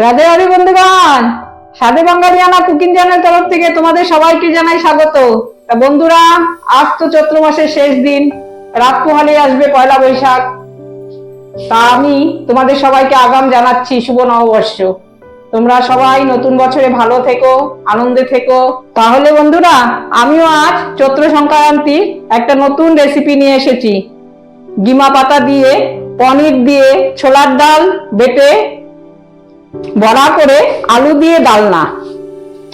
রাধে রাধে বন্ধুগণ, সাধে বাঙালিয়ানা cooking channel তরফ থেকে তোমাদের সবাইকে জানাই স্বাগত। বন্ধুরা, আজ তো চৈত্র মাসের শেষ দিন, রাত পোহালে আসবে পয়লা বৈশাখ। তা আমি তোমাদের সবাইকে আগাম জানাচ্ছি শুভ নববর্ষ। তোমরা সবাই নতুন বছরে ভালো থেকো, আনন্দে থেকো। তাহলে বন্ধুরা, আমিও আজ চৈত্র সংক্রান্তির একটা নতুন রেসিপি নিয়ে এসেছি। গিমা পাতা দিয়ে, পনির দিয়ে, ছোলার ডাল বেটে বড়া করে, আলু দিয়ে ডালনা।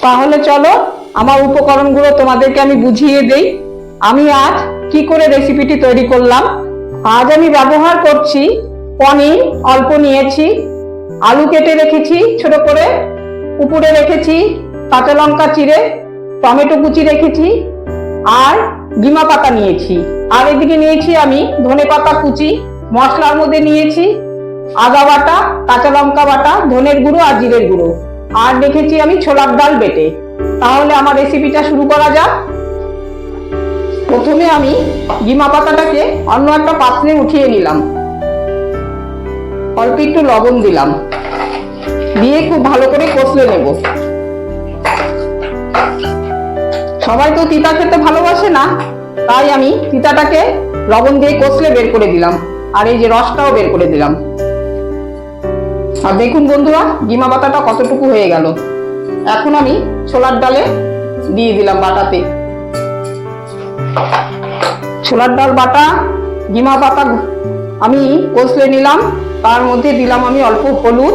তাহলে চলো আমার উপকরণগুলো তোমাদেরকে আমি বুঝিয়ে দেই। আমি আজ কি করে রেসিপিটি তৈরি করলাম। আজ আমি ব্যবহার করছি পনির অল্প নিয়েছি, আলু কেটে রেখেছি ছোট করে, উপরে রেখেছি কাঁচা লঙ্কা চিড়ে, টমেটো কুচি রেখেছি, আর গিমা পাতা নিয়েছি। আর এদিকে নিয়েছি আমি ধনে পাতা কুচি। মশলার মধ্যে নিয়েছি আদা বাটা, কাঁচা লঙ্কা বাটা, ধনের গুঁড়ো আর জিরের গুঁড়ো, আর রেখেছি আমি ছোলার ডাল বেটে। তাহলে আমার রেসিপিটা শুরু করা যাক। প্রথমে আমি গিমা পাতাটাকে অন্য একটা পাত্রে উঠিয়ে নিলাম, অল্প একটু লবণ দিলাম, দিয়ে খুব ভালো করে কষলে নেব। সবাই তো তিতা খেতে ভালোবাসে না, তাই আমি তিতাটাকে লবণ দিয়ে কষলে বের করে দিলাম, আর এই যে রসটাও বের করে দিলাম। আর দেখুন বন্ধুরা, গিমা পাতাটা কতটুকু হয়ে গেল। এখন আমি ছোলার ডালে দিয়ে দিলাম বাটাতে। ছোলার ডাল বাটা, গিমা পাতা আমি কষলে নিলাম। তার মধ্যে দিলাম আমি অল্প হলুদ,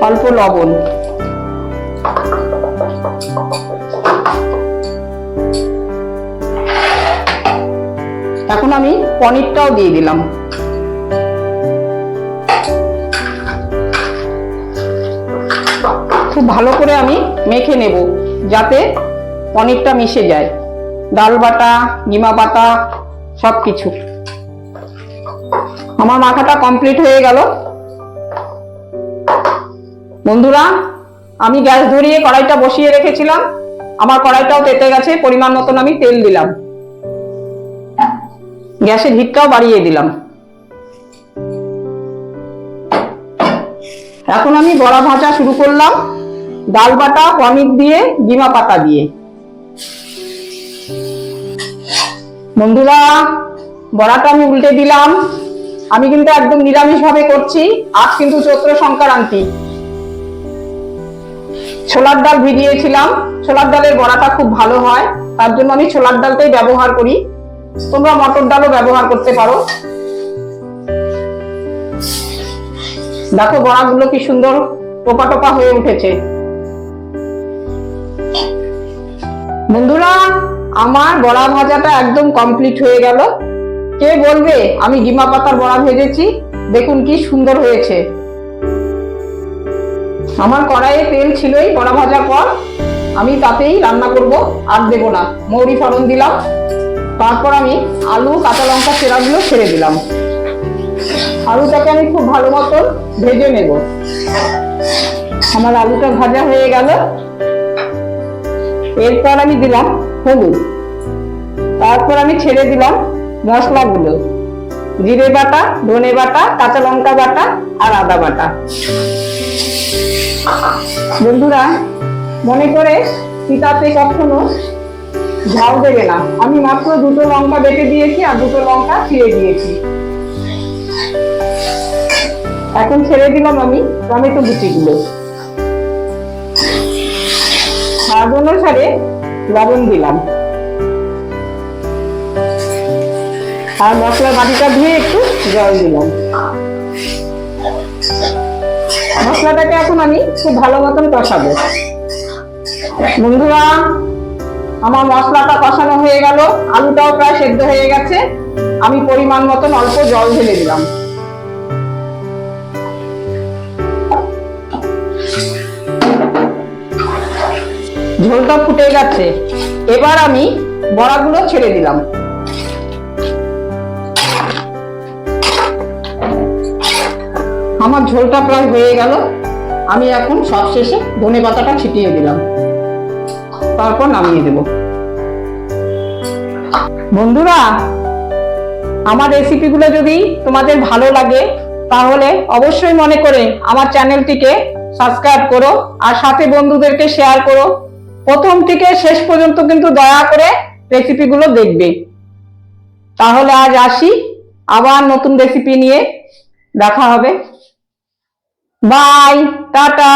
অল্প লবণ। এখন আমি পনিরটাও দিয়ে দিলাম। খুব ভালো করে আমি মেখে নেব, যাতে পনিরটা মিশে যায়, ডাল বাটা, গিমা পাতা সবকিছু। আমার মাখাটা কমপ্লিট হয়ে গেল। বন্ধুরা, আমি গ্যাস ধরিয়ে কড়াইটা বসিয়ে রেখেছিলাম। আমার কড়াইটাও তেতে গেছে, পরিমাণ মতন আমি তেল দিলাম, গ্যাসের হিটটাও বাড়িয়ে দিলাম। এখন আমি বড়া ভাজা শুরু করলাম, ডাল বাটা, পনির দিয়ে, গিমা পাতা দিয়ে। বন্ধুরা, বড়াটা আমি উল্টে দিলাম। আমি কিন্তু একদম নিরামিষ ভাবে করছি, আজ কিন্তু চৈত্র সংক্রান্তি। ছোলার ডাল ভিজিয়েছিলাম, ছোলার ডালের বড়াটা খুব ভালো হয়, তার জন্য আমি ছোলার ডালটাই ব্যবহার করি। তোমরা মটর ডালও ব্যবহার করতে পারো। দেখো বড়াগুলো কি সুন্দর টোপা টোপা হয়ে উঠেছে। বন্ধুরা, আমার বড়া ভাজাটা একদম কমপ্লিট হয়ে গেল। কে বলবে আমি গিমা পাতার বড়া ভেজেছি? দেখুন কি সুন্দর হয়েছে। আমার কড়াইয়ে তেল ছিলই বড়া ভাজার পর, আমি তাতেই রান্না করব, আর দেব না। মৌরি ফোড়ন দিলাম, তারপর আমি আলু, কাঁচা লঙ্কা চেরাগুলো ছেড়ে দিলাম। আলুটাকে আমি খুব ভালো মতন ভেজে নেব। আমার আলুটা ভাজা হয়ে গেল। এরপর আমি দিলাম হলুদ, তারপর আমি ছেড়ে দিলাম মশলাগুলো, জিরে বাটা, ধনে বাটা, কাঁচা লঙ্কা বাটা আর আদা বাটা। বন্ধুরা, মনে করে তিতাতে কখনো ঝাল দেবে না। আমি মাত্র দুটো লঙ্কা বেটে দিয়েছি আর দুটো লঙ্কা ছিঁড়ে দিয়েছি। এখন ছেড়ে দিলাম আমি টমেটো কুচিগুলো। স্বাদ অনুসারে লবণ দিলাম, আর মশলার বাটিটা ধুয়ে একটু জল দিলাম। মশলাটাকে এখন আমি খুব ভালো মতন কষাবো। বন্ধুরা, আমার মশলাটা কষানো হয়ে গেল, আলুটাও প্রায় সেদ্ধ হয়ে গেছে। আমি পরিমাণ মতন অল্প জল ঢেলে দিলাম। ঝোলটা ফুটে গেছে। এবার আমি বড়াগুলো ছেড়ে দিলাম। আমার ঝোলটা প্রায় হয়ে গেল। আমি এখন সবশেষে ধনে পাতাটা ছিটিয়ে দিলাম, তারপর নামিয়ে দেব। বন্ধুরা, আমার রেসিপিগুলো যদি তোমাদের ভালো লাগে, তাহলে অবশ্যই মনে করে আমার চ্যানেলটিকে সাবস্ক্রাইব করো আর সাথে বন্ধুদেরকে শেয়ার করো। প্রথম থেকে শেষ পর্যন্ত কিন্তু দয়া করে রেসিপিগুলো দেখবে। তাহলে আজ আসি, আবার নতুন রেসিপি নিয়ে দেখা হবে। Bye, tata.